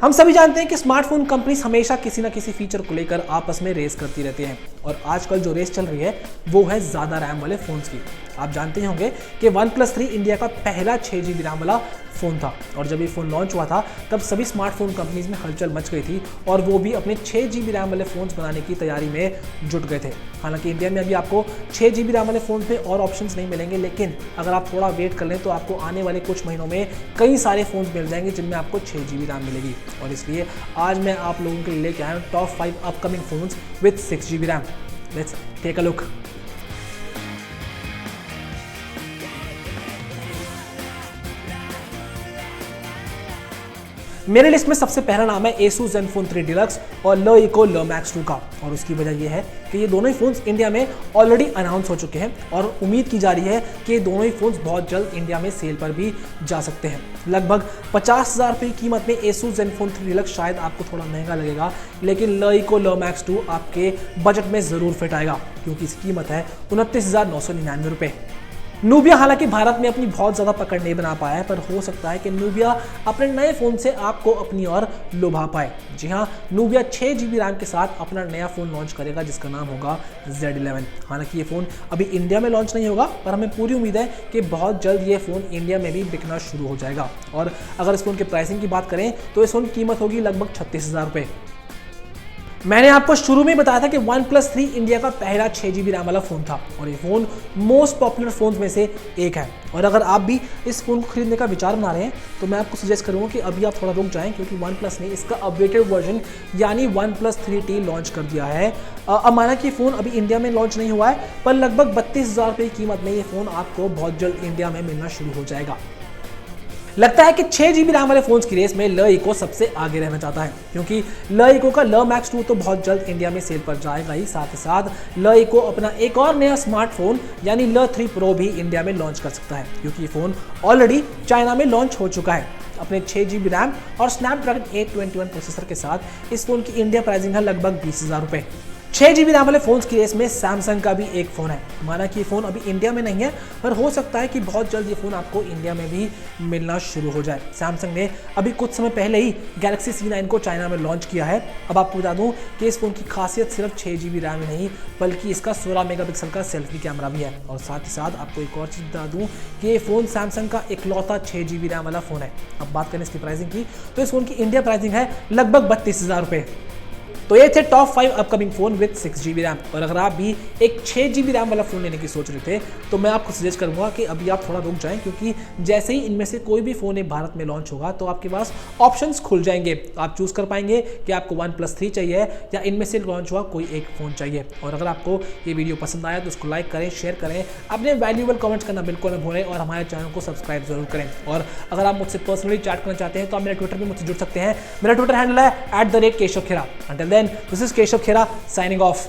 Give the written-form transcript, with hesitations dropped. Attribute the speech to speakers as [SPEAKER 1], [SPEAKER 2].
[SPEAKER 1] हम सभी जानते हैं कि स्मार्टफोन कंपनीज हमेशा किसी ना किसी फीचर को लेकर आपस में रेस करती रहती हैं और आजकल जो रेस चल रही है वो है ज़्यादा रैम वाले फ़ोन्स की। आप जानते होंगे कि OnePlus 3 इंडिया का पहला 6GB रैम वाला फ़ोन था और जब ये फ़ोन लॉन्च हुआ था तब सभी स्मार्टफोन कंपनीज में हलचल मच गई थी और वो भी अपने 6GB रैम वाले फ़ोन्स बनाने की तैयारी में जुट गए थे। हालांकि इंडिया में अभी आपको 6GB रैम वाले फ़ोन पे और ऑप्शंस नहीं मिलेंगे, लेकिन अगर आप थोड़ा वेट कर लें तो आपको आने वाले कुछ महीनों में कई सारे फ़ोन्स मिल जाएंगे जिनमें आपको 6GB रैम मिलेगी। और इसलिए आज मैं आप लोगों के लिए लेके आया हूँ top 5 upcoming phones with 6GB RAM. Let's take a look. मेरे लिस्ट में सबसे पहला नाम है Asus Zenfone 3 Deluxe और LeEco LeMax 2 का, और उसकी वजह यह है कि ये दोनों ही फ़ोन्स इंडिया में ऑलरेडी अनाउंस हो चुके हैं और उम्मीद की जा रही है कि ये दोनों ही फ़ोन्स बहुत जल्द इंडिया में सेल पर भी जा सकते हैं। लगभग 50,000 रुपये की कीमत में Asus Zenfone 3 Deluxe शायद आपको थोड़ा महंगा लगेगा, लेकिन LeEco LeMax 2 आपके बजट में ज़रूर फिट आएगा क्योंकि इसकी कीमत है 29,999 रुपये। नूबिया हालांकि भारत में अपनी बहुत ज़्यादा पकड़ नहीं बना पाया है, पर हो सकता है कि नूबिया अपने नए फ़ोन से आपको अपनी ओर लुभा पाए। जी हाँ, नूबिया 6GB रैम के साथ अपना नया फ़ोन लॉन्च करेगा जिसका नाम होगा Z11। हालांकि ये फ़ोन अभी इंडिया में लॉन्च नहीं होगा, पर हमें पूरी उम्मीद है कि बहुत जल्द ये फ़ोन इंडिया में भी बिकना शुरू हो जाएगा। और अगर इस फ़ोन के प्राइसिंग की बात करें तो इस फ़ोन की कीमत होगी लगभग 36,000 रुपये। मैंने आपको शुरू में बताया था कि OnePlus 3 इंडिया का पहला 6GB रैम वाला फ़ोन था और ये फ़ोन मोस्ट पॉपुलर फ़ोन्स में से एक है। और अगर आप भी इस फ़ोन को खरीदने का विचार बना रहे हैं तो मैं आपको सजेस्ट करूँगा कि अभी आप थोड़ा रुक जाएं, क्योंकि OnePlus ने इसका अपडेटेड वर्जन यानी OnePlus 3T लॉन्च कर दिया है। अब माना कि फ़ोन अभी इंडिया में लॉन्च नहीं हुआ है, पर लगभग 32,000 रुपये की कीमत में ये फ़ोन आपको बहुत जल्द इंडिया में मिलना शुरू हो जाएगा। लगता है कि 6GB रैम वाले फोन्स की रेस में LeEco सबसे आगे रहना चाहता है, क्योंकि LeEco का LeMax 2 तो बहुत जल्द इंडिया में सेल पर जाएगा ही, साथ ही साथ LeEco अपना एक और नया स्मार्टफोन यानी Le3 Pro भी इंडिया में लॉन्च कर सकता है, क्योंकि ये फ़ोन ऑलरेडी चाइना में लॉन्च हो चुका है। अपने 6GB रैम और Snapdragon 821 प्रोसेसर के साथ इस फोन की इंडिया प्राइसिंग है लगभग 20,000 रुपये। 6GB रैम वाले फ़ोन्स की रेस में सैमसंग का भी एक फ़ोन है। माना कि ये फ़ोन अभी इंडिया में नहीं है, पर हो सकता है कि बहुत जल्द ये फ़ोन आपको इंडिया में भी मिलना शुरू हो जाए। सैमसंग ने अभी कुछ समय पहले ही Galaxy C9 को चाइना में लॉन्च किया है। अब आपको बता दूं कि इस फ़ोन की खासियत सिर्फ 6GB रैम ही नहीं, बल्कि इसका 16 मेगापिक्सल का सेल्फी कैमरा भी है। और साथ ही साथ आपको एक और चीज़ बता दूँ कि ये फ़ोन सैमसंग का इकलौता 6GB रैम वाला फ़ोन है। अब बात करें इसकी प्राइसिंग की तो इस फ़ोन की इंडिया प्राइसिंग है लगभग 32,000 रुपये। तो ये थे top 5 upcoming phone with 6GB RAM. और अगर आप भी एक 6GB रैम वाला फ़ोन लेने की सोच रहे थे तो मैं आपको सजेस्ट करूंगा कि अभी आप थोड़ा रुक जाएं, क्योंकि जैसे ही इनमें से कोई भी फ़ोन भारत में लॉन्च होगा तो आपके पास ऑप्शंस खुल जाएंगे। आप चूज़ कर पाएंगे कि आपको OnePlus 3 चाहिए या इनमें से लॉन्च हुआ कोई एक फ़ोन चाहिए। और अगर आपको ये वीडियो पसंद आया तो उसको लाइक करें, शेयर करें, अपने वैल्यूएबल कमेंट्स करना बिल्कुल न भूलें और हमारे चैनल को सब्सक्राइब जरूर करें। और अगर आप मुझसे पर्सनली चैट करना चाहते हैं तो आप मेरे ट्विटर पर मुझसे जुड़ सकते हैं। मेरा ट्विटर हैंडल है @KeshavKhera। Until then, this is Keshav Khera signing off.